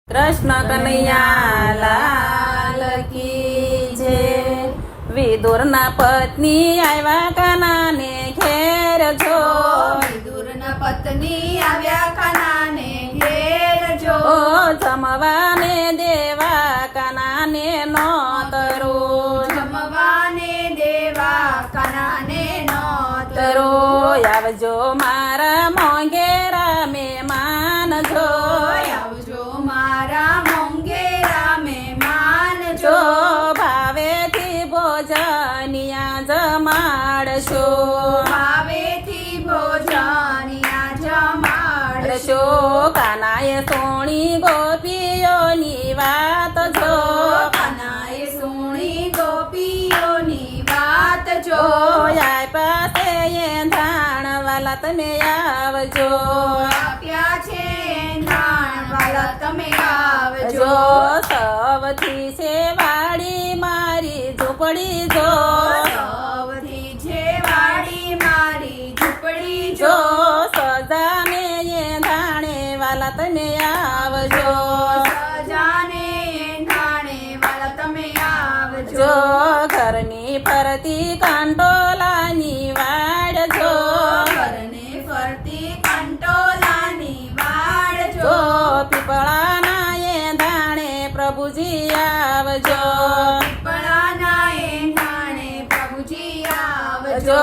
કૃષ્ણ કનૈયા લાલ કી જય। વિદુરના પત્ની આવ્યા કાનાને ઘેર જો। વિદુરના પત્ની આવ્યા કાનાને ઘેર જો। ઓ જમવાને દેવા કાનાને નોતરો। જમવાને દેવા કાનાને તરો આવજો મારા મોંઘેરા મહેમાન જો। આવજો મારા મોંઘેરા મહેમાન જો જો। ભાવેથી ભોજનિયા જમાડશો। ભાવેથી ભોજનિયા જમાડશો। કાનાએ સોણી ગોપીઓની વાત જો। કાનાએ સુણી ગોપીઓની વાત જો। યાય પાસે એ ધાણ વાલા તમે આવજો। આપ્યા છે નાણવાલા તમે આવજો। જો સૌથી છે વાડી મારી ઝૂંપડી જો। સૌથી છે વાડી મારી ઝૂંપડી જો જો। સજાને એ ધાણે વાલા તમે આવજો। સજાને નાણે વાલા તમે આવજો। જો ઘરની ફરતી કાંટોલાની વાડ જો। ઘરને ફરતી કંટોલાની વાડ જો જો। પીપળાના એ ધાણે પ્રભુજી આવજો। પીપળાના એ નાણે પ્રભુજી આવજો। જો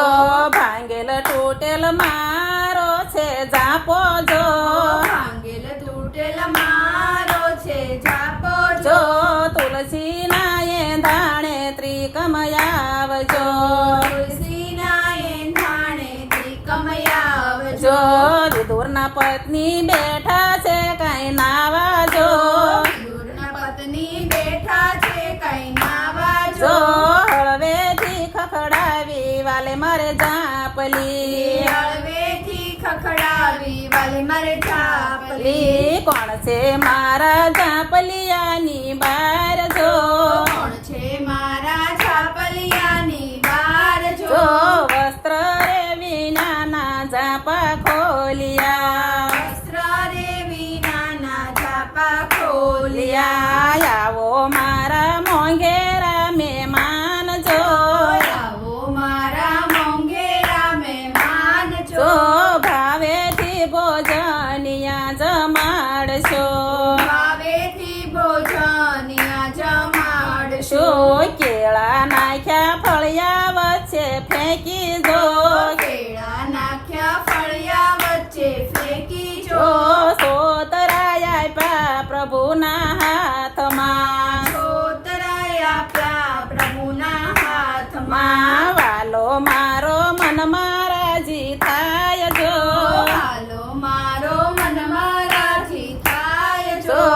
ભાંગેલ તૂટેલ મારો છે જાપો જો। ભાંગેલ તૂટેલ મારો છે જાપો જો જો। તુલસીના એ ધાણે ત્રિકમ આવજો। તુલસીના એ નાણે ત્રિકમ આવજો। જો વિદુરના પત્ની બેઠા છે કઈ નાવા જો। વિદુરના પત્ની બેઠા છે કઈ નાવા જો જો। હળવેથી ખખડાવી વાલે મારે જાપલી। હળવેથી ખખડાવી વાલી મારે ચાપલી। લી કોણ છે મારા જાપલિયાની બાર જો। કોણ છે મારા ચાપલિયાની બાર જો જો। વસ્ત્ર રે વિનાના જાપા ખોલિયા। વસ્ત્ર રે વિનાના ઝાપા ખોલિયા। આવો મારા મોંઘેરા મહેમાન જો। આવો મારા મોંઘેરા મહેમાન જો જો। ભાવેથી ભોજનિયા જમાડશો। ભાવેથી ભોજનિયા જમાડશો। શું કેળા નાખ્યા ફળિયા વચ્ચે ફેંકી જો। કેળા નાખ્યા ફળિયા વચ્ચે ફેંકી જો જો। સોતરાય આપ્યા પ્રભુના હાથમાં। છોતરાય આપ્યા પ્રભુના હાથમાં। માં વાલો મારો મન મારાજી થાય જો। હાલો મારો મન મારાથી થાય જો જો।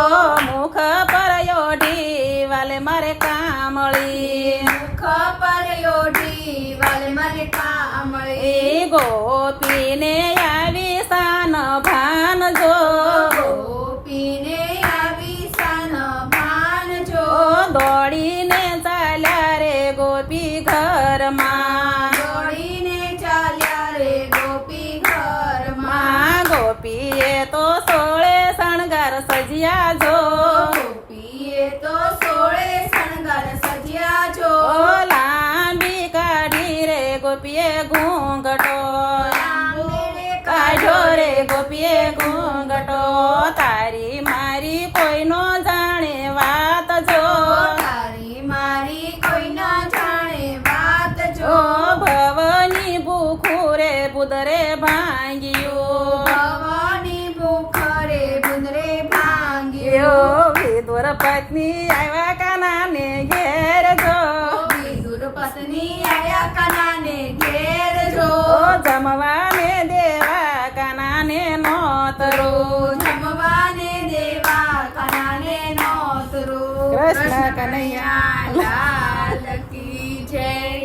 મુખ પર યોઢી વાલે મારે કામળી। મુખ પર યોઢી વાલે મારે કામળી। એ ગોપીને આવી સાન ભાન જો। ગોપીને આવી સાન ભાન જો। દોડીને ચાલ્યા રે ગોપી ઘરમાં। દોડીને ચાલ્યા રે ગોપી ઘરમાં। માં ગોપીએ તો સોળે શણગાર સજ્યા જો। ગોપીએ તો સોળે શણગાર સજ્યા જો। ઓ લાંબી કાઢી રે ગોપીએ ઘૂંઘટો। કાઢ્યો રે ગોપીએ ઘૂંઘટો। તારી મારી કોઈનો જાણે વાત જો। તારી મારી કોઈ ના જાણે વાત જો। ઓ ભવની ભૂખું રે બુદરે ભાંગ્યું। ભવાની ભૂખરે બુંદરે ભાંગ્યો। યો વિદુર પત્ની આવ્યા કાનાને ઘેર જો। વિદુર પત્ની આયા કાનાને ઘેર જો। ઓ જમવાને દેવા કાનાને નોતરો। જમવાને દેવા કાનાને નોતરો। કૃષ્ણ કનૈયા લાલ કી જય।